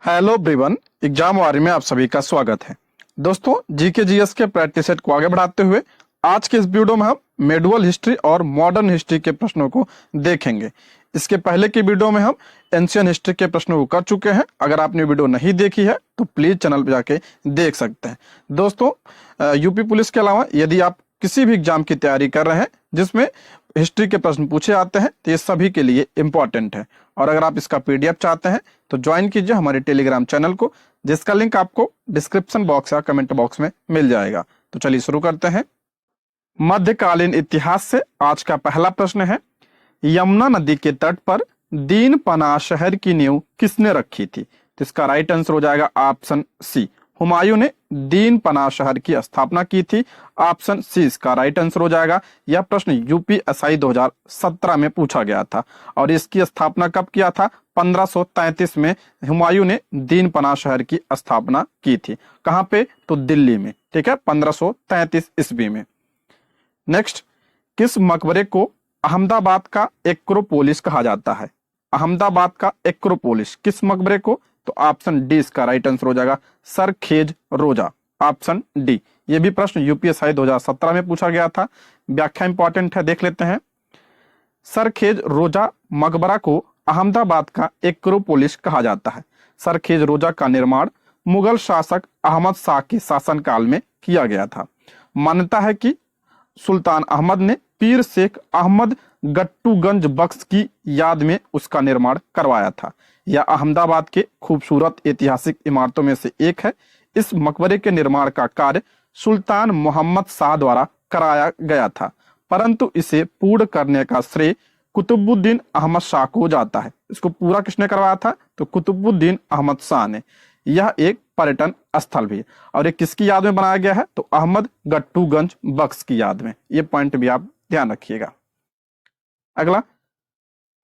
Hello everyone, exam वारी में आप सभी का स्वागत है। दोस्तों, जीके जीएस के प्रैक्टिस सेट को आगे बढ़ाते हुए आज के इस वीडियो में हम मेडुअल हिस्ट्री और मॉडर्न हिस्ट्री के प्रश्नों को देखेंगे। इसके पहले की वीडियो में हम एंशियंट हिस्ट्री के प्रश्नों को कर चुके हैं। अगर आपने वीडियो नहीं देखी है तो प्लीज चैनल पर जाके देख सकते हैं। दोस्तों, यूपी पुलिस के अलावा यदि आप किसी भी एग्जाम की तैयारी कर रहे हैं जिसमें हिस्ट्री के प्रश्न पूछे आते हैं तो ये सभी के लिए इंपॉर्टेंट है। और अगर आप इसका पीडीएफ चाहते हैं तो ज्वाइन कीजिए हमारे टेलीग्राम चैनल को, जिसका लिंक आपको डिस्क्रिप्शन बॉक्स या कमेंट बॉक्स में मिल जाएगा। तो चलिए शुरू करते हैं। मध्यकालीन इतिहास से आज का पहला प्रश्न है, यमुना नदी के तट पर दीन पनाह शहर की नींव किसने रखी थी? तो इसका राइट आंसर हो जाएगा ऑप्शन सी, हुमायूं ने दीन पनाह शहर की स्थापना की थी। ऑप्शन सी इसका राइट आंसर हो जाएगा। यह प्रश्न यूपीएसआई 2017 में पूछा गया था और इसकी स्थापना कब किया था? 1533 में हुमायूं ने दीन पनाह शहर की स्थापना की थी। कहां पे? तो दिल्ली में। ठीक है, 1533 ईस्वी में। नेक्स्ट, किस मकबरे को अहमदाबाद का एक्रोपोलिस कहा जाता है? अहमदाबाद का एक्रोपोलिस किस मकबरे को? तो ऑप्शन डी इसका राइट आंसर हो जाएगा, सरखेज रोजा। Option D. ये भी प्रश्न यूपीएसआई 2017 में पूछा गया था। व्याख्या इंपॉर्टेंट है, देख लेते हैं। सरखेज रोजा मकबरा को अहमदाबाद का एक्रोपोलिस कहा जाता है। सरखेज रोजा का निर्माण मुगल शासक अहमद शाह के शासनकाल में किया गया था। मान्यता है कि सुल्तान अहमद ने पीर शेख अहमद गट्टूगंज बख्श की याद में उसका निर्माण करवाया था। यह अहमदाबाद के खूबसूरत ऐतिहासिक इमारतों में से एक है। इस मकबरे के निर्माण का कार्य सुल्तान मोहम्मद शाह द्वारा कराया गया था, परंतु इसे पूर्ण करने का श्रेय कुतुबुद्दीन अहमद शाह को जाता है। इसको पूरा किसने करवाया था? तो कुतुबुद्दीन अहमद शाह ने। यह एक पर्यटन स्थल भी है और ये किसकी याद में बनाया गया है? तो अहमद गट्टूगंज बख्श की याद में। ये पॉइंट भी आप ध्यान रखिएगा। अगला,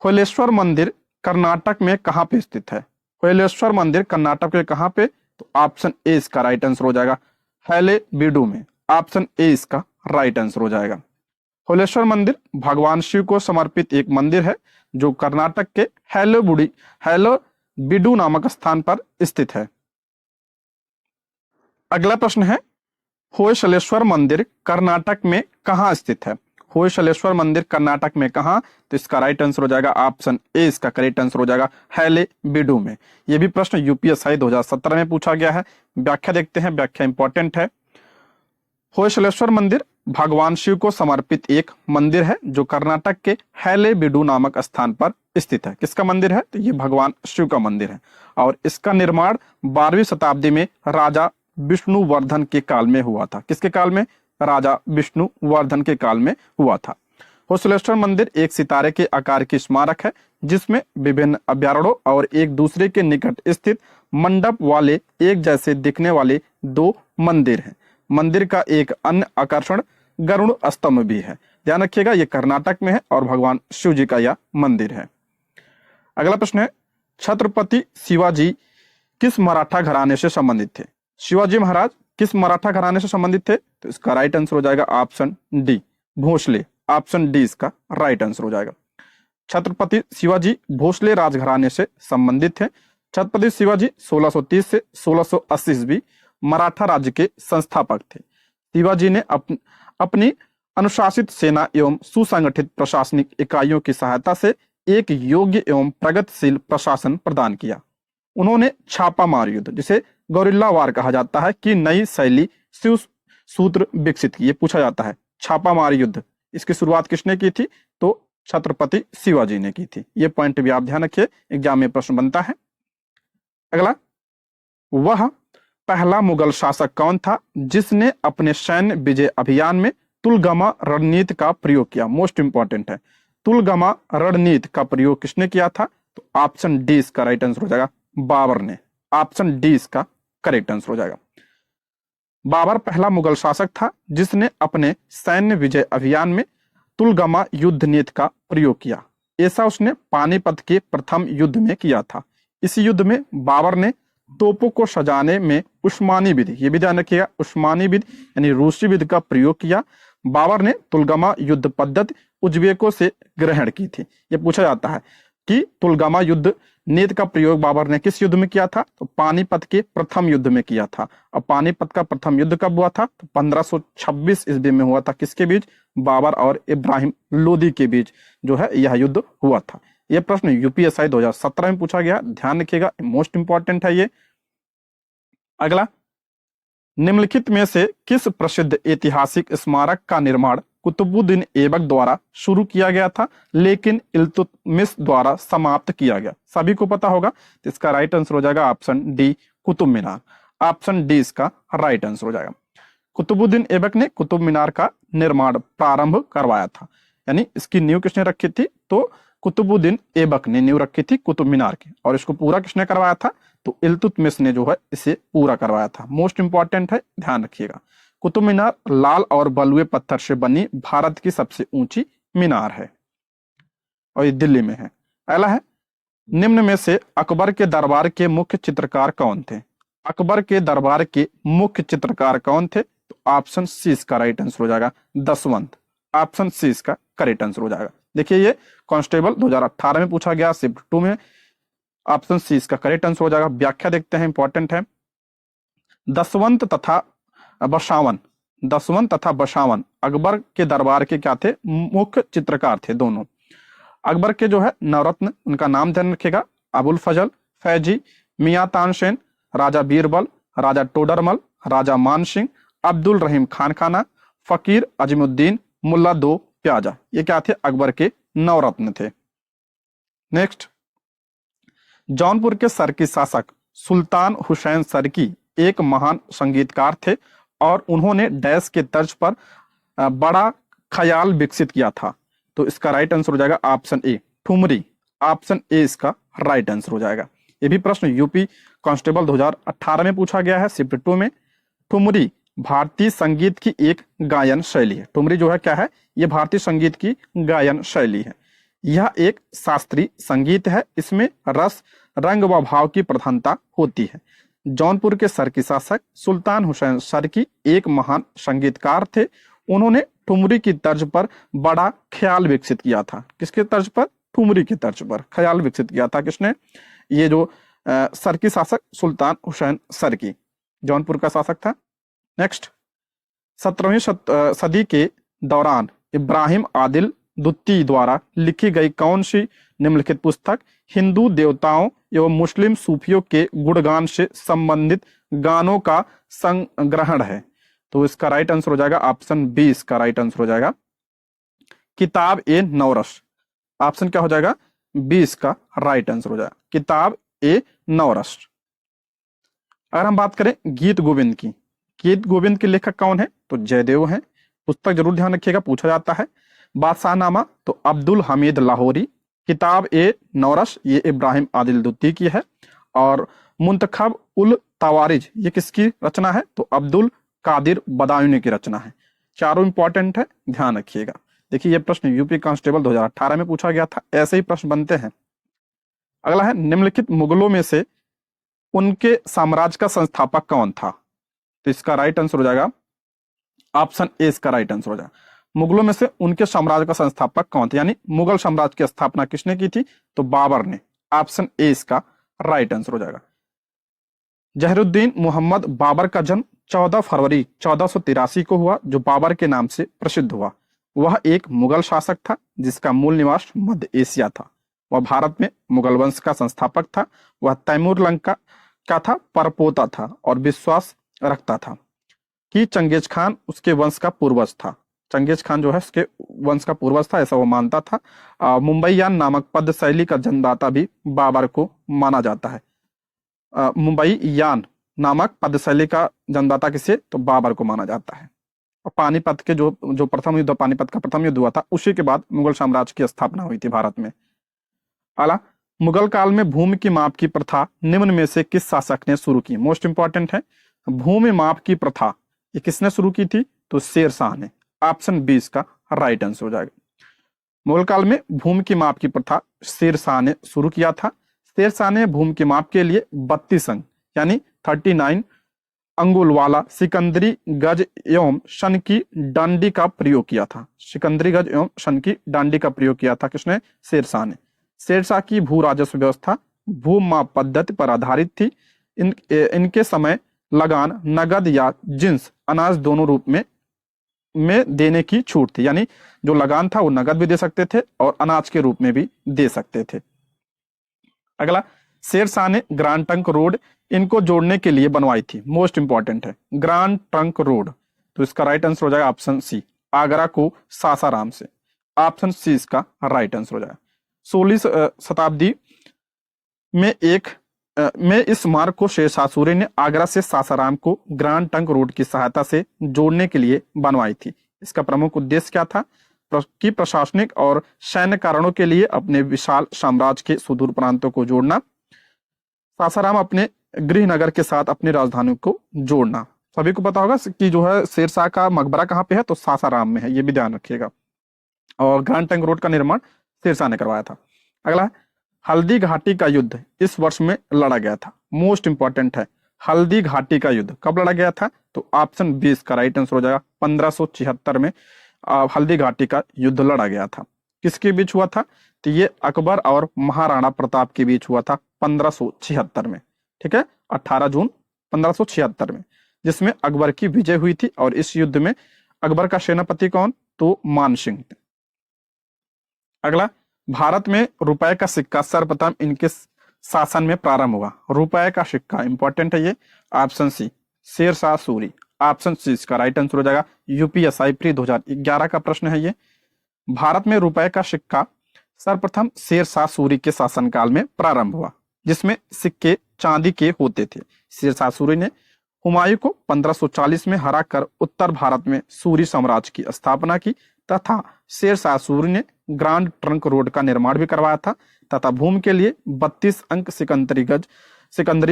होलेश्वर मंदिर कर्नाटक में कहां पे स्थित है? होलेश्वर मंदिर कर्नाटक के कहां पे? तो ऑप्शन ए इसका राइट आंसर हो जाएगा, हैलेबीडु में। ऑप्शन ए इसका राइट आंसर हो जाएगा। होलेश्वर मंदिर भगवान शिव को समर्पित एक मंदिर है जो कर्नाटक के हैलेबीडु नामक स्थान पर स्थित है। अगला प्रश्न है, होयसलेश्वर मंदिर कर्नाटक में कहां स्थित है? होयसलेश्वर मंदिर कर्नाटक में कहां? तो इसका राइट आंसर हो जाएगा ऑप्शन ए इसका करेक्ट आंसर हो जाएगा, हैलेबीडु में। यह भी प्रश्न यूपीएसआई 2017 में पूछा गया है। व्याख्या देखते हैं, व्याख्या इंपॉर्टेंट है। होयसलेश्वर मंदिर भगवान शिव को समर्पित एक मंदिर है जो कर्नाटक के हैलेबीडु नामक स्थान पर स्थित है। किसका मंदिर है? तो ये भगवान शिव का मंदिर है और इसका निर्माण 12वीं शताब्दी में राजा विष्णुवर्धन के काल में हुआ था। किसके काल में? राजा विष्णुवर्धन के काल में हुआ था। होयसलेश्वर मंदिर एक सितारे के आकार की स्मारक है जिसमें विभिन्न अभ्यारण्यों और एक दूसरे के निकट स्थित मंडप वाले एक जैसे दिखने वाले दो मंदिर हैं। मंदिर का एक अन्य आकर्षण गरुड़ स्तंभ भी है। ध्यान रखिएगा, यह कर्नाटक में है और भगवान शिव जी का यह मंदिर है। अगला प्रश्न है, छत्रपति शिवाजी किस मराठा घराने से संबंधित थे? शिवाजी महाराज किस मराठा घराने से संबंधित थे? तो इसका राइट आंसर हो जाएगा option D, Bhosale. Option D इसका राइट आंसर हो जाएगा। छत्रपति शिवाजी भोसले राजघराने से संबंधित थे। छत्रपति शिवाजी 1630 से 1680 ईस्वी मराठा राज्य के संस्थापक थे। शिवाजी ने अपनी अनुशासित सेना एवं सुसंगठित प्रशासनिक इकाइयों की सहायता से एक योग्य एवं प्रगतिशील प्रशासन प्रदान किया। उन्होंने छापामार युद्ध, जिसे गोरिल्ला वार कहा जाता है, की नई शैली शिव सूत्र विकसित की। ये पूछा जाता है, छापामार युद्ध इसकी शुरुआत किसने की थी? तो छत्रपति शिवाजी ने की थी। ये पॉइंट भी आप ध्यान रखिए, एग्जाम में प्रश्न बनता है। अगला, वह पहला मुगल शासक कौन था जिसने अपने सैन्य विजय अभियान में तुलगमा रणनीति का प्रयोग किया? मोस्ट इंपॉर्टेंट है, तुलगमा रणनीति का प्रयोग किसने किया था? तो ऑप्शन डी इसका राइट आंसर हो जाएगा, बाबर ने। ऑप्शन डी इसका करेक्ट आंसर हो जाएगा। बाबर पहला मुगल शासक था जिसने अपने सैन्य विजय अभियान में तुलगमा युद्ध नीति का प्रयोग किया। ऐसा उसने पानीपत के प्रथम युद्ध में किया था। इस युद्ध में बाबर ने तोपों को सजाने में उस्मानी विधि, ये भी ध्यान रखिएगा, उस्मानी विधि यानी रूसी विधि का प्रयोग किया। बाबर ने तुलगमा युद्ध पद्धति उज्बेकों से ग्रहण की थी। यह पूछा जाता है कि तुलगमा युद्ध नेत का प्रयोग बाबर ने किस युद्ध में किया था? तो पानीपत के प्रथम युद्ध में किया था। और पानीपत का प्रथम युद्ध कब हुआ था? तो 1526 ईस्वी में हुआ था। किसके बीच? बाबर और इब्राहिम लोदी के बीच जो है यह युद्ध हुआ था। यह प्रश्न यूपीएसआई 2017 में पूछा गया, ध्यान रखिएगा, मोस्ट इंपॉर्टेंट है ये। अगला, निम्नलिखित में से किस प्रसिद्ध ऐतिहासिक स्मारक का निर्माण कुतुबुद्दीन ऐबक द्वारा शुरू किया गया था लेकिन इल्तुतमिश द्वारा समाप्त किया गया? सभी को पता होगा, तो इसका राइट आंसर हो जाएगा option D, Qutub Minar. Option D इसका राइट आंसर हो जाएगा। कुतुबुद्दीन ऐबक ने कुतुब मीनार का निर्माण प्रारंभ करवाया था, यानी इसकी नींव किसने रखी थी? तो कुतुबुद्दीन ऐबक ने नींव रखी थी कुतुब मीनार की। और इसको पूरा किसने करवाया था? तो इल्तुतमिश ने जो है इसे पूरा करवाया था। मोस्ट इंपॉर्टेंट है, ध्यान रखिएगा। कुतुब मीनार लाल और बलुए पत्थर से बनी भारत की सबसे ऊंची मीनार है और ये दिल्ली में है। अगला है, निम्न में से अकबर के दरबार के मुख्य चित्रकार कौन थे? अकबर के दरबार के मुख्य चित्रकार कौन थे? तो ऑप्शन सी इसका राइट आंसर हो जाएगा, दसवंत। ऑप्शन सी इसका करेक्ट आंसर हो जाएगा। देखिए ये कांस्टेबल 2018 में पूछा गया, शिफ्ट 2 में। ऑप्शन सी इसका करेक्ट आंसर हो जाएगा। व्याख्या देखते हैं, इंपॉर्टेंट है। दसवंत तथा बसावन, दसवंत तथा बसावन अकबर के दरबार के क्या थे? मुख्य चित्रकार थे दोनों। अकबर के जो है नवरत्न, उनका नाम ध्यान रखिएगा, अबुल फजल, फैजी, मियां तानसेन, राजा बीरबल, राजा टोडरमल, राजा मानसिंह, अब्दुल रहीम खान खाना, फकीर अजीमुद्दीन, मुल्ला दो प्याजा। ये क्या थे? अकबर के नवरत्न थे। नेक्स्ट, जौनपुर के सरकी शासक सुल्तान हुसैन सरकी एक महान संगीतकार थे और उन्होंने डैश के तर्ज पर बड़ा ख्याल विकसित किया था। तो इसका राइट आंसर हो जाएगा option A, thumri. Option A इसका राइट आंसर हो जाएगा। ये भी प्रश्न यूपी कांस्टेबल 2018 में पूछा गया है, शिफ्ट 2 में। ठुमरी भारतीय संगीत की एक गायन शैली है। ठुमरी जो है क्या है? ये भारतीय संगीत की गायन शैली है। यह एक शास्त्रीय संगीत है, इसमें रस, रंग व भाव की प्रधानता होती है। जौनपुर के सरकी शासक सुल्तान हुसैन सरकी एक महान संगीतकार थे। उन्होंने ठुमरी की तर्ज पर बड़ा ख्याल विकसित किया था। किसके तर्ज पर? ठुमरी की तर्ज पर ख्याल विकसित किया था। किसने? ये जो सरकी शासक सुल्तान हुसैन सरकी, जौनपुर का शासक था। नेक्स्ट, 17वीं सदी के दौरान इब्राहिम आदिल दुत्ती द्वारा लिखी गई कौन सी निम्नलिखित पुस्तक हिंदू देवताओं एवं मुस्लिम सूफियों के गुणगान से संबंधित गानों का संग्रहण है? तो इसका राइट आंसर हो जाएगा ऑप्शन बी, इसका राइट आंसर हो जाएगा किताब ए नौरस। ऑप्शन क्या हो जाएगा? बी इसका राइट आंसर हो जाएगा, किताब ए नौरस। अगर हम बात करें गीत गोविंद की, गीत गोविंद के लेखक कौन है? तो जयदेव हैं। पुस्तक जरूर ध्यान रखिएगा, पूछा जाता है। बादशाहनामा तो अब्दुल हमीद लाहौरी। किताब ए नौरस ये इब्राहिम आदिल दुत्ती की है। और मुंतखब उल तवारिज ये किसकी रचना है? तो अब्दुल कादिर बदायूनी की रचना है। चारों इंपॉर्टेंट है, ध्यान रखिएगा। देखिए ये प्रश्न यूपी कांस्टेबल 2018 में पूछा गया था, ऐसे ही प्रश्न बनते हैं। अगला है, निम्नलिखित मुगलों में से उनके साम्राज्य का संस्थापक कौन था? तो इसका राइट आंसर हो जाएगा ऑप्शन ए, इसका राइट आंसर हो जाएगा। मुगलों में से उनके साम्राज्य का संस्थापक कौन थे, यानी मुगल साम्राज्य की स्थापना किसने की थी? तो बाबर ने। ऑप्शन ए इसका राइट आंसर हो जाएगा। जहरुद्दीन मोहम्मद बाबर का जन्म 14 फरवरी 1483 को हुआ, जो बाबर के नाम से प्रसिद्ध हुआ। वह एक मुगल शासक था जिसका मूल निवास मध्य एशिया था। वह भारत में मुगल वंश का संस्थापक था। वह तैमूर लंका का था, परपोता था और विश्वास रखता था कि चंगेज खान उसके वंश का पूर्वज था। चंगेज खान जो है उसके वंश का पूर्वज था, ऐसा वो मानता था। मुंबईयान नामक पद शैली का जन्मदाता भी बाबर को माना जाता है। मुंबईयान नामक पद शैली का जन्मदाता किसे? तो बाबर को माना जाता है। और पानीपत के जो प्रथम युद्ध, पानीपत का प्रथम युद्ध हुआ था, उसी के बाद मुगल साम्राज्य की स्थापना हुई थी भारत में। अगला, मुगल काल में भूमि की माप की प्रथा निम्न में से किस शासक ने शुरू की? मोस्ट इंपॉर्टेंट है, भूमि माप की प्रथा ये किसने शुरू की थी? तो शेर शाह ने। ऑप्शन बी इसका राइट आंसर हो जाएगा। मुगल काल में भूमि की माप की प्रथा शेर शाह ने शुरू किया था। शेर शाह ने भूमि की माप के लिए 32 अंक यानी 39 अंगुल वाला सिकंदरी गज एवं शन की डांडी का प्रयोग किया था। सिकंदरी गज एवं शन की डांडी का प्रयोग किया था किसने? शेर शाह ने। शेर शाह की भू राजस्व व्यवस्था भूमाप पद्धति पर आधारित थी। इनके समय लगान नगद या जिन्स अनाज दोनों रूप में देने की छूट थी, यानी जो लगान था वो नगद भी दे सकते थे और अनाज के रूप में भी दे सकते थे। अगला, शेर शाह ने ग्रांड ट्रंक रोड इनको जोड़ने के लिए बनवाई थी। मोस्ट इंपॉर्टेंट है ग्रांड ट्रंक रोड, तो इसका राइट आंसर हो जाएगा ऑप्शन सी, आगरा को सासाराम से। ऑप्शन सी इसका राइट आंसर हो जाएगा। 16वीं शताब्दी में इस मार्ग को शेर शाह सूरी ने आगरा से सासाराम को ग्रांड ट्रंक रोड की सहायता से जोड़ने के लिए बनवाई थी। इसका प्रमुख उद्देश्य क्या था कि प्रशासनिक और सैन्य कारणों के लिए अपने विशाल साम्राज्य के सुदूर प्रांतों को जोड़ना, सासाराम अपने गृह नगर के साथ अपनी राजधानी को जोड़ना। सभी को पता होगा कि जो है शेर शाह का मकबरा कहाँ पे है, तो सासाराम में है, ये भी ध्यान रखिएगा। और ग्रांड ट्रंक रोड का निर्माण शेर शाह ने करवाया था। अगला, हल्दी घाटी का युद्ध इस वर्ष में लड़ा गया था। मोस्ट इंपॉर्टेंट है, हल्दी घाटी का युद्ध कब लड़ा गया था, तो ऑप्शन 20 का राइट आंसर हो जाएगा। 1576 में हल्दी घाटी का युद्ध लड़ा गया था। किसके बीच हुआ था, तो ये अकबर और महाराणा प्रताप के बीच हुआ था 1576 में, ठीक है, 18 जून 1576 में, जिसमें अकबर की विजय हुई थी। और इस युद्ध में अकबर का सेनापति कौन, तो मान सिंह। अगला, भारत में रुपए का सिक्का सर्वप्रथम इनके शासन में प्रारंभ हुआ। रुपए का सिक्का इंपॉर्टेंट है ये, option C Sher Shah Suri. Option C इसका राइट आंसर हो जाएगा। यूपीएसआई प्री 2011 का प्रश्न है ये। भारत में रुपए का सिक्का सर्वप्रथम शेर शाह सूरी के शासनकाल में प्रारंभ हुआ, जिसमें सिक्के चांदी के होते थे। शेर शाह सूरी ने हुमायूं को 1540 में हराकर उत्तर भारत में सूरी साम्राज्य की स्थापना की तथा शेर शाह सूरी ने ग्रांड ट्रंक रोड का निर्माण भी करवाया था तथा भूमि के लिए 32 अंक सिकंदरी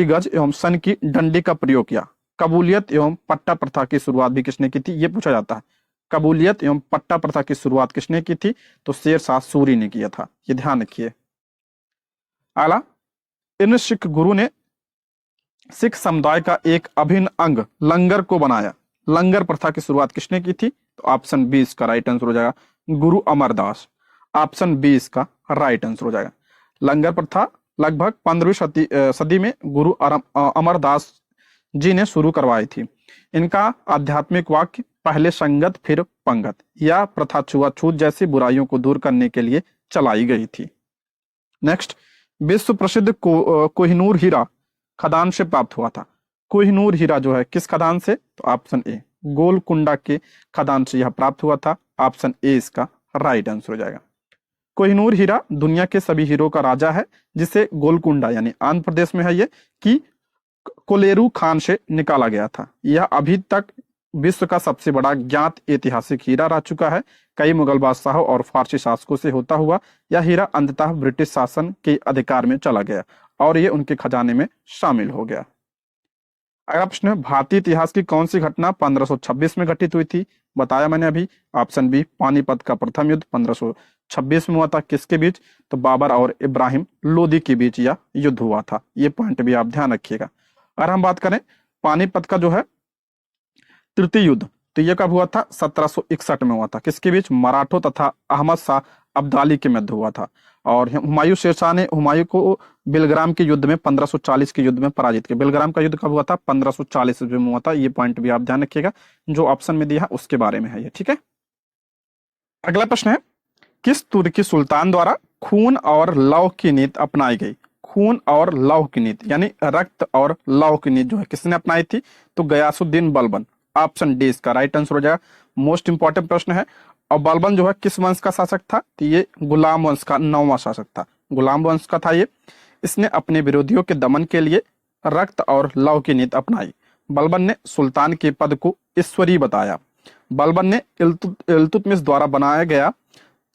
गज एवं सन की डंडी का प्रयोग किया। कबूलियत एवं पट्टा प्रथा की शुरुआत भी किसने की थी, ये पूछा जाता है। कबूलियत एवं पट्टा प्रथा की शुरुआत किसने की थी, तो शेर शाह सूरी ने किया था, ये ध्यान रखिए। आला, इन सिख गुरु ने सिख समुदाय का एक अभिन्न अंग लंगर को बनाया। लंगर प्रथा की शुरुआत किसने की थी, तो ऑप्शन 20 का राइट आंसर हो जाएगा गुरु अमरदास। ऑप्शन 20 का राइट आंसर हो जाएगा। लंगर प्रथा लगभग 15वीं सदी में गुरु अमरदास जी ने शुरू करवाई थी। इनका आध्यात्मिक वाक्य पहले संगत फिर पंगत या प्रथा छुआछूत जैसी बुराइयों को दूर करने के लिए चलाई गई थी। नेक्स्ट, विश्व प्रसिद्ध कोहिनूर हीरा खदान से प्राप्त हुआ था। कोहिनूर हीरा जो है किस खदान से, तो ऑप्शन ए गोलकुंडा के खदान से यह प्राप्त हुआ था। ऑप्शन ए इसका राइट आंसर हो जाएगा। कोहिनूर हीरा दुनिया के सभी हीरो का राजा है, जिसे गोलकुंडा यानी आंध्र प्रदेश में है ये, कि कोलेरू खान से निकाला गया था। यह अभी तक विश्व का सबसे बड़ा ज्ञात ऐतिहासिक हीरा रह चुका है। कई मुगल बादशाहों और फारसी शासकों से होता हुआ यह हीरा अंततः ब्रिटिश शासन के अधिकार में चला गया और ये उनके खजाने में शामिल हो गया। अगला प्रश्न है, भारतीय इतिहास की कौन सी घटना 1526 में घटित हुई थी, बताया मैंने अभी। ऑप्शन बी पानीपत का प्रथम युद्ध 1526 में हुआ था। किसके बीच, तो बाबर और इब्राहिम लोदी के बीच यह युद्ध हुआ था। ये पॉइंट भी आप ध्यान रखिएगा। अगर हम बात करें पानीपत का जो है तृतीय युद्ध, तो यह कब हुआ था, 1761 में हुआ था। किसके बीच, मराठों तथा अहमद शाह अब्दाली के मध्य हुआ था। और हुमायूं शेरशाह ने हुमायूं को बेलग्राम के युद्ध में 1540 के युद्ध में पराजित किया। बेलग्राम का युद्ध कब हुआ था, 1540 में हुआ था। ये पॉइंट भी आप ध्यान रखिएगा, जो ऑप्शन में दिया उसके बारे में है ये, ठीक है। अगला प्रश्न है, किस तुर्की सुल्तान द्वारा खून और लौह की नीति अपनाई गई। खून और लौह की नीति यानी रक्त और लौह की नीति जो है किसने अपनाई थी, तो गयासुद्दीन बलबन। ऑप्शन डी इसका राइट आंसर हो जाएगा। मोस्ट इंपॉर्टेंट प्रश्न है। और बलबन जो है किस वंश का शासक था, तो ये गुलाम वंश का 9वां शासक था। गुलाम वंश का था ये। इसने अपने विरोधियों के दमन के लिए रक्त और लौह की नीति अपनाई। बलबन ने सुल्तान के पद को ईश्वरीय बताया। बलबन ने इल्तुतमिश द्वारा बनाया गया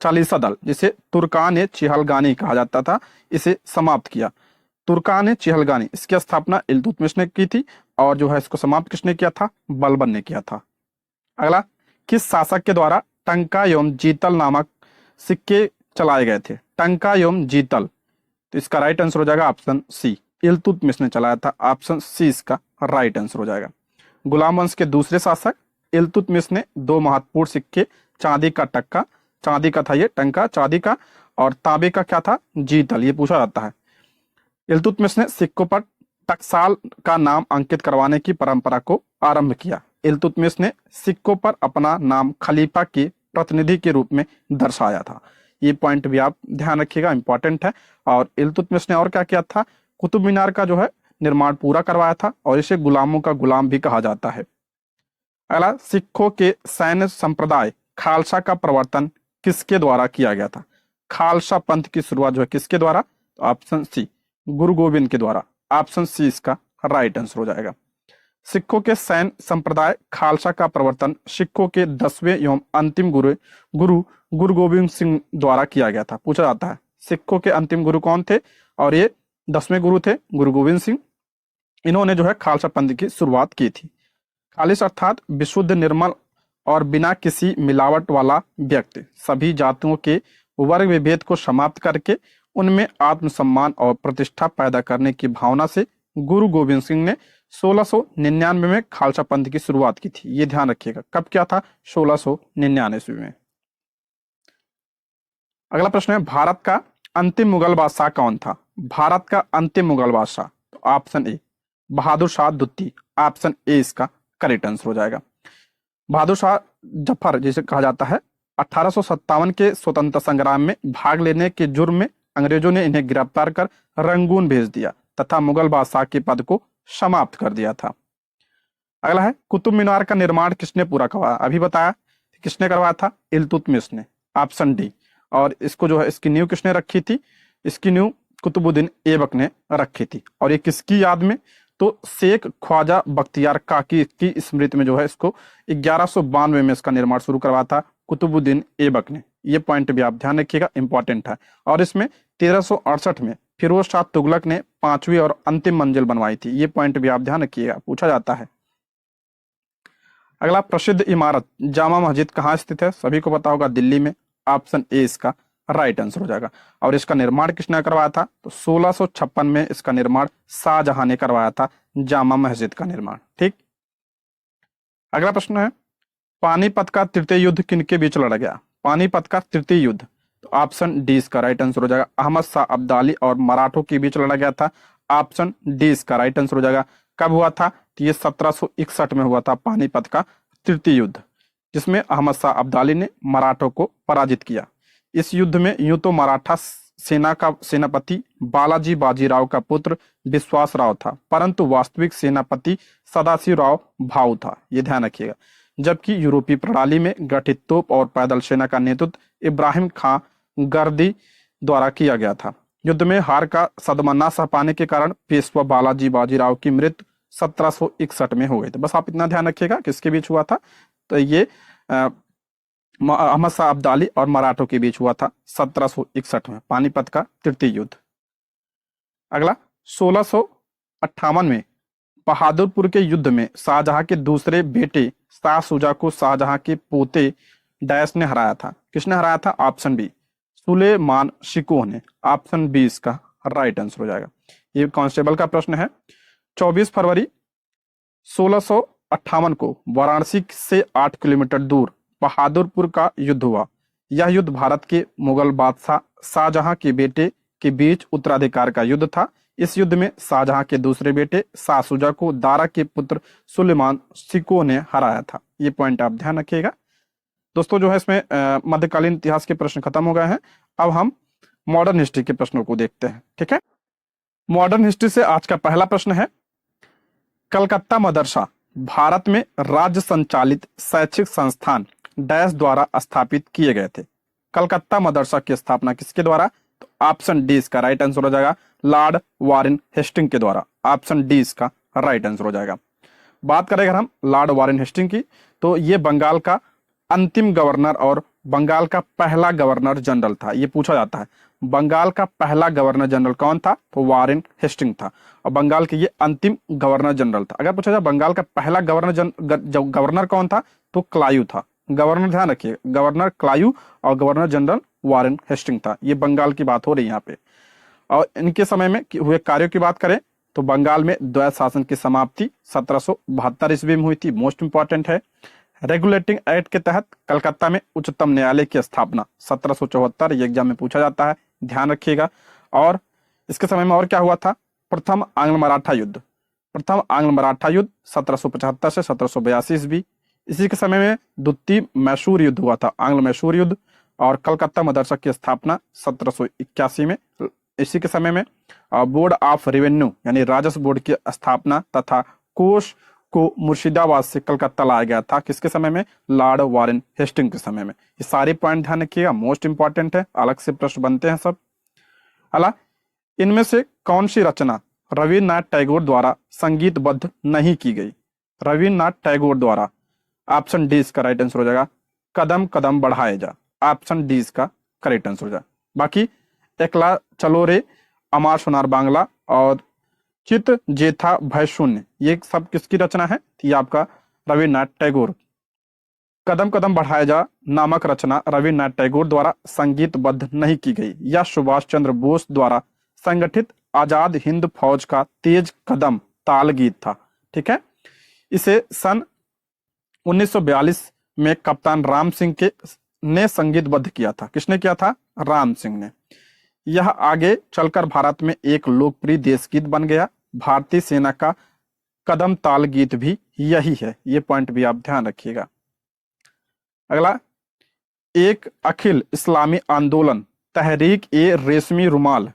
चालीसा दल, जिसे तुर्कान चिहलगानी कहा जाता था, इसे समाप्त किया। तुर्कान चिहलगानी, इसकी स्थापना इल्तुतमिश ने की थी और जो है इसको समाप्त किसने किया था, बलबन ने किया था। अगला, किस शासक के द्वारा टंका एवं जीतल नामक सिक्के चलाए गए थे। टंका एवं जीतल, तो इसका राइट आंसर हो जाएगा ऑप्शन सी, इल्तुतमिश ने चलाया था। ऑप्शन सी इसका राइट आंसर हो जाएगा। गुलाम वंश के दूसरे शासक इल्तुतमिश ने 2 महत्वपूर्ण सिक्के, चांदी का टक्का, चांदी का था ये टंका चांदी का, और तांबे का क्या था, जीतल, ये पूछा जाता है। इल्तुतमिश ने सिक्कों पर टकसाल का नाम अंकित करवाने की परंपरा को आरंभ किया। इल्तुतमिश ने सिक्कों पर अपना नाम खलीफा के प्रतिनिधि के रूप में दर्शाया था। ये पॉइंट भी आप ध्यान रखिएगा, इंपॉर्टेंट है। और इल्तुतमिश ने और क्या किया था, कुतुब मीनार का जो है निर्माण पूरा करवाया था और इसे गुलामों का गुलाम भी कहा जाता है। अगला, सिखों के सैन्य संप्रदाय खालसा का प्रवर्तन किसके द्वारा किया गया था? खालसा पंथ की शुरुआत जो है किसके द्वारा? तो ऑप्शन सी, गुरु गोविंद के द्वारा। ऑप्शन सी इसका राइट आंसर हो जाएगा। सिखों के सैन्य संप्रदाय खालसा का प्रवर्तन सिखों के 10वें एवं अंतिम गुरु गोविंद सिंह द्वारा किया गया था। पूछा जाता है सिखों के अंतिम गुरु कौन थे, और ये 10वें गुरु थे गुरु गोविंद सिंह। इन्होंने जो है खालसा पंथ की शुरुआत की थी। खालिस अर्थात विशुद्ध, निर्मल और बिना किसी मिलावट वाला व्यक्ति। सभी जातियों के वर्ग विभेद को समाप्त करके उनमें आत्मसम्मान और प्रतिष्ठा पैदा करने की भावना से गुरु गोविंद सिंह ने 1699 में खालसा पंथ की शुरुआत की थी। ये ध्यान रखिएगा, कब क्या था? 1699 में। अगला प्रश्न है, भारत का अंतिम मुगल बादशाह कौन था? भारत का अंतिम मुगल बादशाह, तो ऑप्शन ए बहादुर शाह द्वितीय। ऑप्शन ए इसका करेक्ट आंसर हो जाएगा। बहादुर शाह जफर जिसे कहा जाता है, 1857 के स्वतंत्रता संग्राम में भाग लेने के जुर्म में अंग्रेजों ने इन्हें गिरफ्तार कर रंगून भेज दिया तथा मुगल बादशाह के पद को समाप्त कर दिया था। अगला है, कुतुब मीनार का निर्माण किसने पूरा करवाया? अभी बताया किसने करवाया था? इल्तुतमिश ने। Option D. और इसको जो है इसकी नींव किसने रखी थी? इसकी नींव कुतुबुद्दीन ऐबक ने रखी थी। और ये किसकी याद में? तो शेख ख्वाजा बख्तियार काकी की स्मृति में जो है इसको 1192 में इसका निर्माण शुरू करवाया था कुतुबुद्दीन ऐबक ने। ये पॉइंट भी आप ध्यान रखिएगा, इंपॉर्टेंट है। और इसमें 1368 में फिरोज शाह तुगलक ने 5वीं और अंतिम मंजिल बनवाई थी। ये पॉइंट भी आप ध्यान रखिएगा, पूछा जाता है। अगला, प्रसिद्ध इमारत जामा मस्जिद कहाँ स्थित है? सभी को पता होगा, दिल्ली में। ऑप्शन ए इसका राइट आंसर हो जाएगा। और इसका निर्माण किसने करवाया था? तो 1656 में इसका निर्माण शाहजहां ने करवाया था, जामा मस्जिद का निर्माण। ठीक। अगला प्रश्न है, पानीपत का तृतीय युद्ध किनके बीच लड़ा गया? पानीपत का तृतीय युद्ध, तो ऑप्शन डी इसका राइट आंसर हो जाएगा। अहमद शाह अब्दाली और मराठों के बीच लड़ा गया था। ऑप्शन डी इसका राइट आंसर हो जाएगा। कब हुआ था? तो ये 1761 में हुआ था पानीपत का तृतीय युद्ध, जिसमें अहमद शाह अब्दाली ने मराठों को पराजित किया। इस युद्ध में यूं तो मराठा सेना का सेनापति बालाजी बाजीराव का पुत्र विश्वास राव था, परंतु वास्तविक सेनापति सदाशिव राव भाऊ था। ये ध्यान रखिएगा। जबकि यूरोपीय प्रणाली में गठित तोप और पैदल सेना का नेतृत्व इब्राहिम खां गर्दी द्वारा किया गया था। युद्ध में हार का सदमा न सह पाने के कारण पेशवा बालाजी बाजीराव की मृत्यु 1761 में हो गई थी। बस आप इतना ध्यान रखिएगा किसके बीच हुआ था? तो ये अहमद शाह अब्दाली और मराठों के बीच हुआ था 1761 में, पानीपत का तृतीय युद्ध। अगला, 1658 में बहादुरपुर के युद्ध में शाहजहां के दूसरे बेटे शाह शुजा को शाहजहां के पोते डैश ने हराया था। किसने हराया था? ऑप्शन बी, सुलेमान शिकोह ने। ऑप्शन बी इसका राइट आंसर हो जाएगा। ये कांस्टेबल का प्रश्न है। 24 फरवरी 1658 को वाराणसी से 8 किलोमीटर दूर बहादुरपुर का युद्ध हुआ। यह युद्ध भारत के मुगल बादशाह शाहजहां के बेटे के बीच उत्तराधिकार का युद्ध था। इस युद्ध में शाहजहां के दूसरे बेटे शाह शुजा को दारा के पुत्र सुलेमान शिकोह ने हराया था। ये पॉइंट आप ध्यान रखिएगा। दोस्तों जो है इसमें मध्यकालीन इतिहास के प्रश्न खत्म हो गए हैं। अब हम मॉडर्न हिस्ट्री के प्रश्नों को देखते हैं। ठीक है, मॉडर्न हिस्ट्री से आज का पहला प्रश्न है, कलकत्ता मदरसा भारत में राज्य संचालित शैक्षिक संस्थान डैश द्वारा स्थापित किए गए थे। कलकत्ता मदरसा की स्थापना किसके द्वारा? तो ऑप्शन डी इसका राइट आंसर हो जाएगा, लॉर्ड वारेन हेस्टिंग के द्वारा। ऑप्शन डी इसका राइट आंसर हो जाएगा। बात करें अगर हम लॉर्ड वारेन हेस्टिंग की, तो ये बंगाल का अंतिम गवर्नर और बंगाल का पहला गवर्नर जनरल था। ये पूछा जाता है बंगाल का पहला गवर्नर जनरल कौन था? तो वारेन हेस्टिंग था। और बंगाल के ये अंतिम गवर्नर जनरल था। अगर पूछा जाए बंगाल का पहला गवर्नर कौन था? तो क्लायू था। गवर्नर ध्यान रखिए, गवर्नर क्लायू और गवर्नर जनरल वारेन हेस्टिंग था। ये बंगाल की बात हो रही है यहाँ पे। और इनके समय में हुए कार्यों की बात करें तो बंगाल में द्वैत शासन की समाप्ति 1772 ईस्वी में हुई थी, मोस्ट इंपॉर्टेंट है। रेगुलेटिंग एक्ट के तहत कलकत्ता में उच्चतम न्यायालय की स्थापना 1774, ये एग्जाम में पूछा जाता है, ध्यान रखिएगा। और इसके समय में और क्या हुआ था? प्रथम आंग्ल मराठा युद्ध, प्रथम आंग्ल मराठा युद्ध 1775 से 1782 ईस्वी। इसी के समय में द्वितीय मैसूर युद्ध हुआ था, आंग्ल मैसूर युद्ध, और कलकत्ता मदरसा की स्थापना 1781 में। इसी के समय में बोर्ड ऑफ रेवेन्यू यानी राजस्व बोर्ड की स्थापना तथा कोष को मुर्शिदाबाद से कलकत्ता लाया गया था, किसके समय में? लॉर्ड वारेन हेस्टिंग के समय में। ये सारे पॉइंट ध्यान रखिएगा, मोस्ट इंपॉर्टेंट है, अलग से प्रश्न बनते हैं सब। अला इनमें से कौन सी रचना रविन्द्रनाथ टैगोर द्वारा संगीतबद्ध नहीं की गई? रविन्द्रनाथ टैगोर द्वारा, ऑप्शन डी इसका राइट आंसर हो जाएगा कदम कदम बढ़ाए जा, ऑप्शन डी इसका करेक्ट आंसर हो जाएगा। बाकी एकला चलो रे, अमार सोनार बांग्ला और चित जेथा भय शून्य, ये सब किसकी रचना है? ये आपका रविन्द्रनाथ टैगोर। कदम कदम बढ़ाया जा नामक रचना रविन्द्रनाथ टैगोर द्वारा संगीतबद्ध नहीं की गई। यह सुभाष चंद्र बोस द्वारा संगठित आजाद हिंद फौज का तेज कदम ताल गीत था। ठीक है, इसे सन 1942 में कप्तान राम सिंह के ने संगीतबद्ध किया था। किसने किया था? राम सिंह ने। यह आगे चलकर भारत में एक लोकप्रिय देश गीत बन गया। भारतीय सेना का कदम ताल गीत भी यही है। ये पॉइंट भी आप ध्यान रखिएगा। अगला, एक अखिल इस्लामी आंदोलन तहरीक ए रेशमी रुमाल,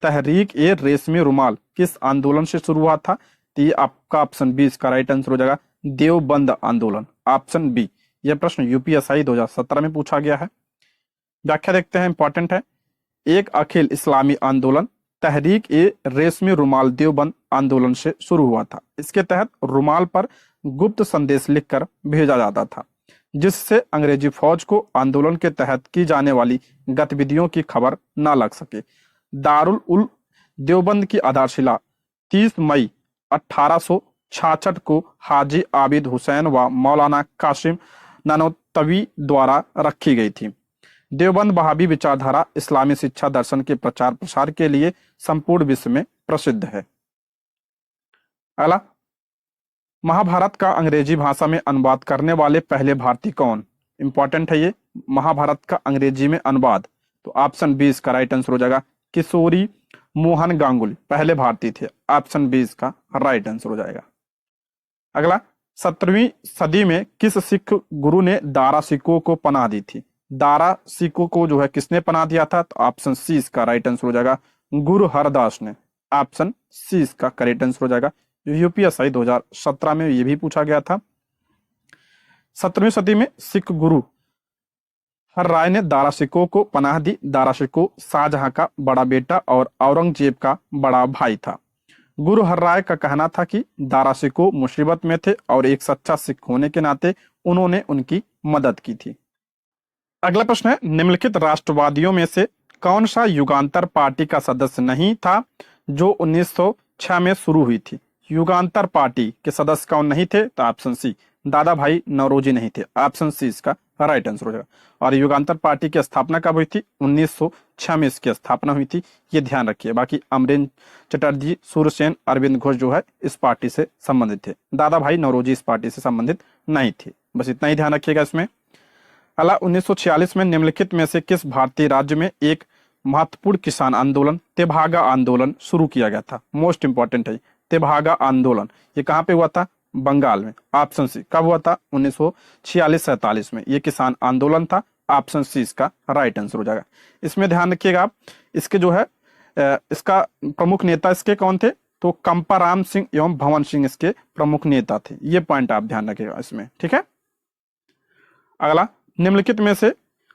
तहरीक ए रेशमी रुमाल किस आंदोलन से शुरू हुआ था? तो ये आपका ऑप्शन बी इसका राइट आंसर हो जाएगा देवबंद आंदोलन, ऑप्शन बी। यह प्रश्न यूपीएसआई 2017 में पूछा गया है। व्याख्या देखते हैं, इंपॉर्टेंट है। एक अखिल इस्लामी आंदोलन तहरीक ए रेशमी रुमाल देवबंद आंदोलन से शुरू हुआ था। इसके तहत रुमाल पर गुप्त संदेश लिखकर भेजा जाता था, जिससे अंग्रेजी फौज को आंदोलन के तहत की जाने वाली गतिविधियों की खबर न लग सके। दारुल उल देवबंद की आधारशिला 30 मई 1866 को हाजी आबिद हुसैन व मौलाना कासिम नानोतवी द्वारा रखी गई थी। देवबंद वहाबी विचारधारा इस्लामी शिक्षा दर्शन के प्रचार प्रसार के लिए संपूर्ण विश्व में प्रसिद्ध है। अगला, महाभारत का अंग्रेजी भाषा में अनुवाद करने वाले पहले भारतीय कौन? इंपॉर्टेंट है ये, महाभारत का अंग्रेजी में अनुवाद। तो ऑप्शन बी इसका राइट आंसर हो जाएगा किशोरी मोहन गांगुली पहले भारतीय थे, ऑप्शन बी इसका राइट आंसर हो जाएगा। अगला, 17वीं सदी में किस सिख गुरु ने दारा सिखों को पनाह दी थी? दारा सिखों को जो है किसने पनाह दिया था? तो ऑप्शन सी इसका राइट आंसर हो जाएगा गुरु हरदास ने, ऑप्शन सी इसका करेक्ट आंसर हो जाएगा। यूपीएसआई 2017 में ये भी पूछा गया था। 17वीं सदी में सिख गुरु हर राय ने दारा सिखों को पनाह दी। दारा सिखो शाहजहां का बड़ा बेटा और औरंगजेब का बड़ा भाई था। गुरु हर राय का कहना था कि दारा सिखो मुसीबत में थे और एक सच्चा सिख होने के नाते उन्होंने उनकी मदद की थी। अगला प्रश्न है, निम्नलिखित राष्ट्रवादियों में से कौन सा युगांतर पार्टी का सदस्य नहीं था जो 1906 में शुरू हुई थी? युगांतर पार्टी के सदस्य कौन नहीं थे? तो ऑप्शन सी दादा भाई नौरोजी नहीं थे, ऑप्शन सी इसका राइट आंसर हो जाएगा। और युगांतर पार्टी की स्थापना कब हुई थी? 1906 में इसकी स्थापना हुई थी, ये ध्यान रखिए। बाकी अमरेंद्र चटर्जी, सूर्यसेन, अरविंद घोष जो है इस पार्टी से संबंधित थे। दादा भाई नौरोजी इस पार्टी से संबंधित नहीं थे, बस इतना ही ध्यान रखिएगा इसमें। अला 1946 में निम्नलिखित में से किस भारतीय राज्य में एक महत्वपूर्ण किसान आंदोलन तेभागा आंदोलन शुरू किया गया था? मोस्ट इंपॉर्टेंट है तेभागा आंदोलन। ये कहाँ पे हुआ था? बंगाल में, ऑप्शन सी। कब हुआ था? 1946-47 में ये किसान आंदोलन था, ऑप्शन सी इसका राइट आंसर हो जाएगा। इसमें ध्यान रखिएगा आप, इसके जो है इसका प्रमुख नेता इसके कौन थे? तो कंपाराम सिंह एवं भवन सिंह इसके प्रमुख नेता थे। ये पॉइंट आप ध्यान रखिएगा इसमें, ठीक है। अगला, निम्नलिखित में से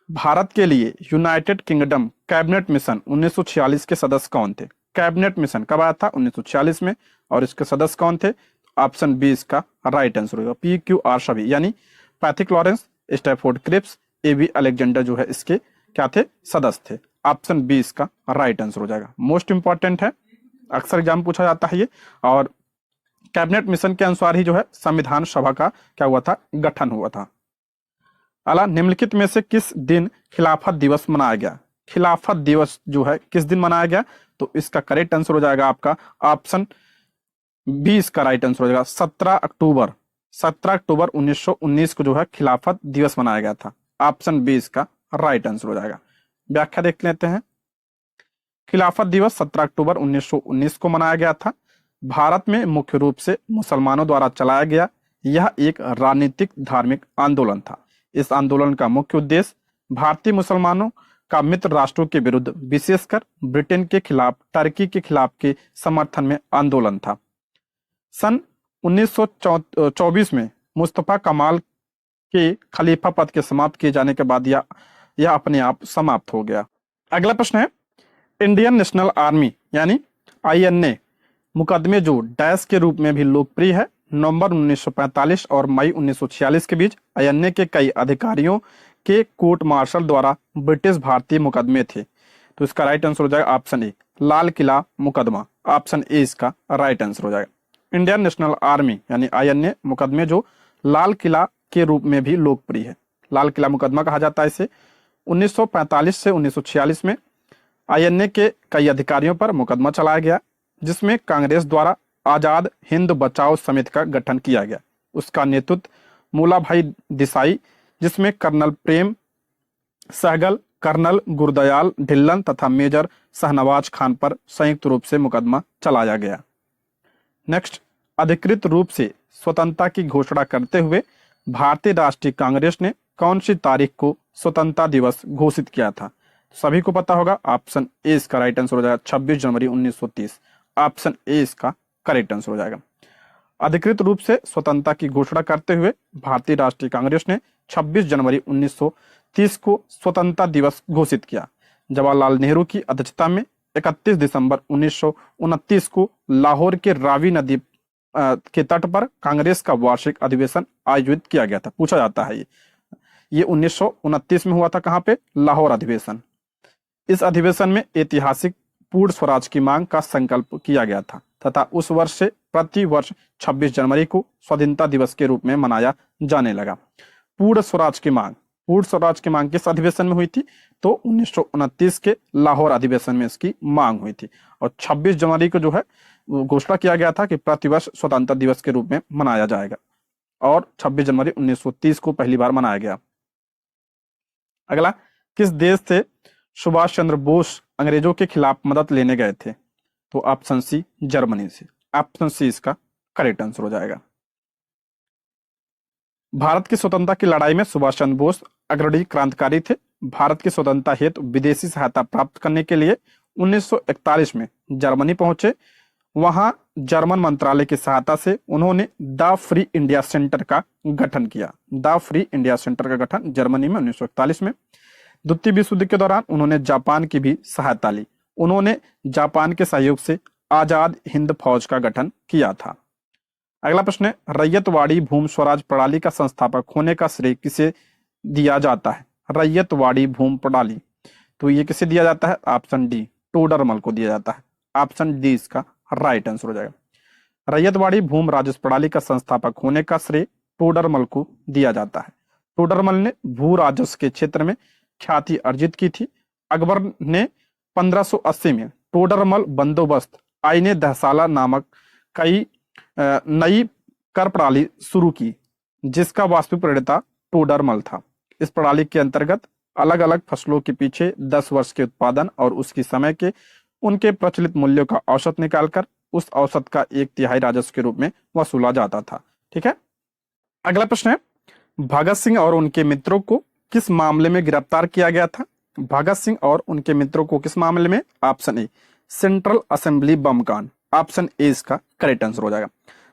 भारत के लिए यूनाइटेड किंगडम कैबिनेट मिशन 1946 के सदस्य कौन थे? कैबिनेट मिशन कब आया था? 1946 में। और इसके सदस्य कौन थे? ऑप्शन बी इसका राइट आंसर होगा PQR सभी, यानी Pethick Lawrence, Stafford Cripps, AB Alexander जो है इसके क्या थे? सदस्य थे। ऑप्शन बी इसका राइट आंसर हो जाएगा। मोस्ट इंपॉर्टेंट है, अक्सर एग्जाम पूछा जाता है ये। और कैबिनेट मिशन के अनुसार ही जो है संविधान सभा का क्या हुआ था? गठन हुआ था। अला, निम्नलिखित में से किस दिन खिलाफत दिवस मनाया गया? खिलाफत दिवस जो है किस दिन मनाया गया? तो इसका करेक्ट आंसर हो जाएगा आपका ऑप्शन बी इसका राइट आंसर हो जाएगा 17 अक्टूबर। 17 अक्टूबर 1919 को जो है खिलाफत दिवस मनाया गया था। ऑप्शन बी इसका राइट आंसर हो जाएगा। व्याख्या देख लेते हैं। खिलाफत दिवस 17 अक्टूबर 1919 को मनाया गया था। भारत में मुख्य रूप से मुसलमानों द्वारा चलाया गया यह एक राजनीतिक धार्मिक आंदोलन था। इस आंदोलन का मुख्य उद्देश्य भारतीय मुसलमानों का मित्र राष्ट्रों के विरुद्ध, विशेषकर ब्रिटेन के खिलाफ, टर्की के खिलाफ के समर्थन में आंदोलन था। सन 1924 में मुस्तफा कमाल के खलीफा पद के समाप्त किए जाने के बाद यह अपने आप समाप्त हो गया। अगला प्रश्न है, इंडियन नेशनल आर्मी यानी आईएनए मुकदमे जो डैश के रूप में भी लोकप्रिय है, नवंबर 1945 और मई 1946 के बीच आईएनए के कई अधिकारियों के कोर्ट मार्शल द्वारा ब्रिटिश भारतीय मुकदमे थे। तो इसका राइट आंसर हो जाएगा ऑप्शन ए, लाल किला मुकदमा। ऑप्शन ए इसका राइट आंसर हो जाएगा। इंडियन नेशनल आर्मी यानी आईएनए मुकदमे जो लाल किला के रूप में भी लोकप्रिय है, लाल किला मुकदमा कहा जाता है इसे। 1945 से 1946 में आईएनए के कई अधिकारियों पर मुकदमा चलाया गया, जिसमें कांग्रेस द्वारा आजाद हिंद बचाओ समिति का गठन किया गया। उसका नेतृत्व मूलाभाई देसाई, जिसमें कर्नल प्रेम सहगल, कर्नल गुरदयाल ढिल्लन तथा मेजर शाहनवाज खान पर संयुक्त रूप से मुकदमा चलाया गया। नेक्स्ट, अधिकृत रूप से स्वतंत्रता की घोषणा करते हुए भारतीय राष्ट्रीय कांग्रेस ने कौन सी तारीख को स्वतंत्रता दिवस घोषित किया था? सभी को पता होगा, ऑप्शन ए इसका राइट आंसर हो जाएगा 26 जनवरी 1930। ऑप्शन ए इसका करेक्ट आंसर हो जाएगा। अधिकृत रूप से स्वतंत्रता की घोषणा करते हुए भारतीय राष्ट्रीय कांग्रेस ने 26 जनवरी 1930 को स्वतंत्रता दिवस घोषित किया। जवाहरलाल नेहरू की अध्यक्षता में 31 दिसंबर 1929 को लाहौर के रावी नदी के तट पर कांग्रेस का वार्षिक अधिवेशन आयोजित किया गया था। पूछा जाता है ये 1929 में हुआ था। कहाँ पे? लाहौर अधिवेशन। इस अधिवेशन में ऐतिहासिक पूर्ण स्वराज की मांग का संकल्प किया गया था तथा उस वर्ष से प्रति वर्ष 26 जनवरी को स्वाधीनता दिवस के रूप में मनाया जाने लगा। पूर्ण स्वराज की मांग किस अधिवेशन में हुई थी? तो 1929 के लाहौर अधिवेशन में इसकी मांग हुई थी और 26 जनवरी को जो है घोषणा किया गया था कि प्रतिवर्ष स्वतंत्रता दिवस के रूप में मनाया जाएगा और 26 जनवरी 1930 को पहली बार मनाया गया। अगला, किस देश से सुभाष चंद्र बोस अंग्रेजों के खिलाफ मदद लेने गए थे? तो ऑप्शन सी, जर्मनी से। ऑप्शन सी इसका करेक्ट आंसर हो जाएगा। भारत की स्वतंत्रता की लड़ाई में सुभाष चंद्र बोस अग्रणी क्रांतिकारी थे। भारत की स्वतंत्रता हेतु विदेशी सहायता प्राप्त करने के लिए 1941 में जर्मनी पहुंचे। वहां जर्मन मंत्रालय की सहायता से उन्होंने द फ्री इंडिया सेंटर का गठन किया। द फ्री इंडिया सेंटर का गठन जर्मनी में 1941 में। द्वितीय विश्व युद्ध के दौरान उन्होंने जापान की भी सहायता ली। उन्होंने जापान के सहयोग से आजाद हिंद फौज का गठन किया था। अगला प्रश्न है, रैयतवाड़ी भूमि स्वराज प्रणाली का संस्थापक होने का श्रेय किसे दिया जाता है? रैयतवाड़ी भूमि प्रणाली, तो ये किसे दिया जाता है? ऑप्शन डी, टोडरमल को दिया जाता है। ऑप्शन डी इसका राइट आंसर हो जाएगा। रैयतवाड़ी भूमि राजस्व प्रणाली का संस्थापक होने का श्रेय टोडरमल को दिया जाता है। टोडरमल ने भू राजस्व के क्षेत्र में ख्याति अर्जित की थी। अकबर ने 1580 में टोडरमल बंदोबस्त आईने दहसाला नामक कई नई कर प्रणाली शुरू की, जिसका वास्तविक प्रणेता टोडरमल था। इस प्रणाली के अंतर्गत अलग अलग फसलों के पीछे 10 वर्ष के उत्पादन और उसकी समय के उनके प्रचलित मूल्यों का औसत निकालकर उस औसत का 1/3 राजस्व के रूप में वसूला जाता था। ठीक है। अगला प्रश्न है, भगत सिंह और उनके मित्रों को किस मामले में गिरफ्तार किया गया था? भगत सिंह और उनके मित्रों को किस मामले में? ऑप्शन ए, सेंट्रल असेंबली बम कांड। ऑप्शन ए इसका करेक्ट आंसर हो जाएगा।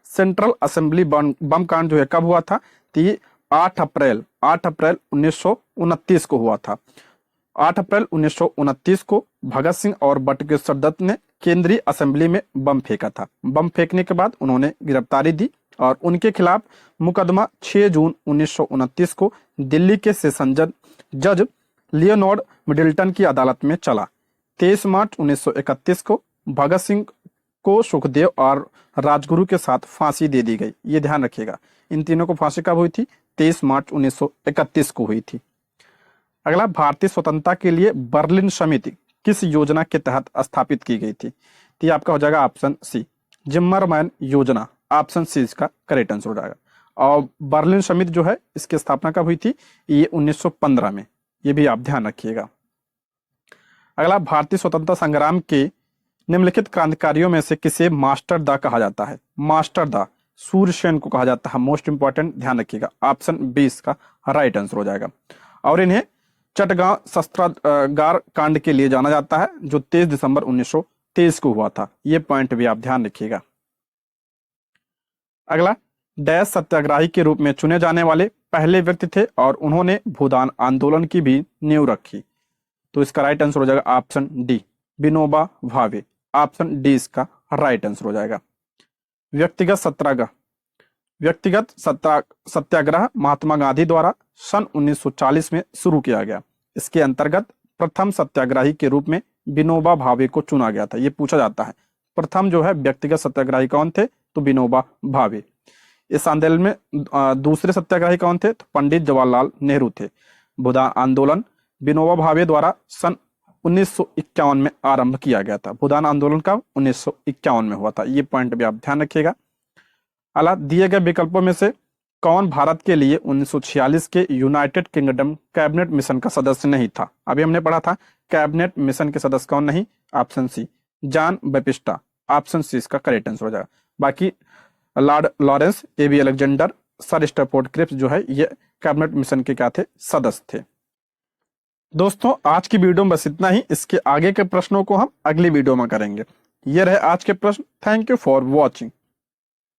सेंट्रल असेंबली बम कांड जो है कब हुआ था? तो ये 8 अप्रैल 1929 को हुआ था। 8 अप्रैल 1929 को भगत सिंह और बटुकेश्वर दत्त ने केंद्रीय असेंबली में बम फेंका था। बम फेंकने के बाद उन्होंने गिरफ्तारी दी और उनके खिलाफ मुकदमा 6 जून 1929 को दिल्ली के सेशन जज लियोनार्ड मिडिल्टन की अदालत में चला। 23 मार्च 1931 को भगत सिंह को सुखदेव और राजगुरु के साथ फांसी दे दी गई। ये ध्यान रखिएगा, इन तीनों को फांसी कब हुई थी? 23 मार्च 1931 को हुई थी। अगला, भारतीय स्वतंत्रता के लिए बर्लिन समिति किस योजना के तहत स्थापित की गई थी? तो ये आपका हो जाएगा ऑप्शन सी, जिम्मरमैन योजना। ऑप्शन सी इसका करेक्ट आंसर हो जाएगा। और बर्लिन समिति जो है इसकी स्थापना कब हुई थी? ये 1915 में। ये भी आप ध्यान रखिएगा। अगला, भारतीय स्वतंत्रता संग्राम के निम्नलिखित क्रांतिकारियों में से किसे मास्टर दा कहा जाता है? मास्टर दा सूर्यसेन को कहा जाता है। मोस्ट इंपॉर्टेंट, ध्यान रखिएगा, ऑप्शन 20 का राइट आंसर हो जाएगा। और इन्हें चटगांव शस्त्रागार कांड के लिए जाना जाता है, जो 23 दिसंबर 1923 को हुआ था। ये पॉइंट भी आप ध्यान रखिएगा। अगला, डैश सत्याग्रही के रूप में चुने जाने वाले पहले व्यक्ति थे और उन्होंने भूदान आंदोलन की भी नींव रखी। तो इसका राइट आंसर हो जाएगा option D, Vinoba Bhave. Option D इसका राइट आंसर हो जाएगा। व्यक्तिगत सत्याग्रह महात्मा गांधी द्वारा सन 1940 में शुरू किया गया। इसके अंतर्गत प्रथम सत्याग्रही के रूप में विनोबा भावे को चुना गया था। ये पूछा जाता है, प्रथम जो है व्यक्तिगत सत्याग्रही कौन थे? तो विनोबा भावे। इस आंदोलन में दूसरे सत्याग्रही कौन थे? तो पंडित जवाहरलाल नेहरू थे। भूदान आंदोलन विनोबा भावे द्वारा सन 1951 में आरंभ किया गया था। भूदान आंदोलन का 1951 में हुआ था। ये पॉइंट भी आप ध्यान रखिएगा। अला, दिए गए विकल्पों में से कौन भारत के लिए 1946 के यूनाइटेड किंगडम कैबिनेट मिशन का सदस्य नहीं था? अभी हमने पढ़ा था कैबिनेट मिशन के सदस्य कौन नहीं? Option C, John Baptist. Option C इसका करेक्ट आंसर हो जाएगा। बाकी Lord Lawrence, A B Alexander, sir Stafford Cripps जो है ये कैबिनेट मिशन के क्या थे? सदस्य थे। दोस्तों, आज की वीडियो में बस इतना ही। इसके आगे के प्रश्नों को हम अगली वीडियो में करेंगे। ये रहे आज के प्रश्न। Thank you for watching.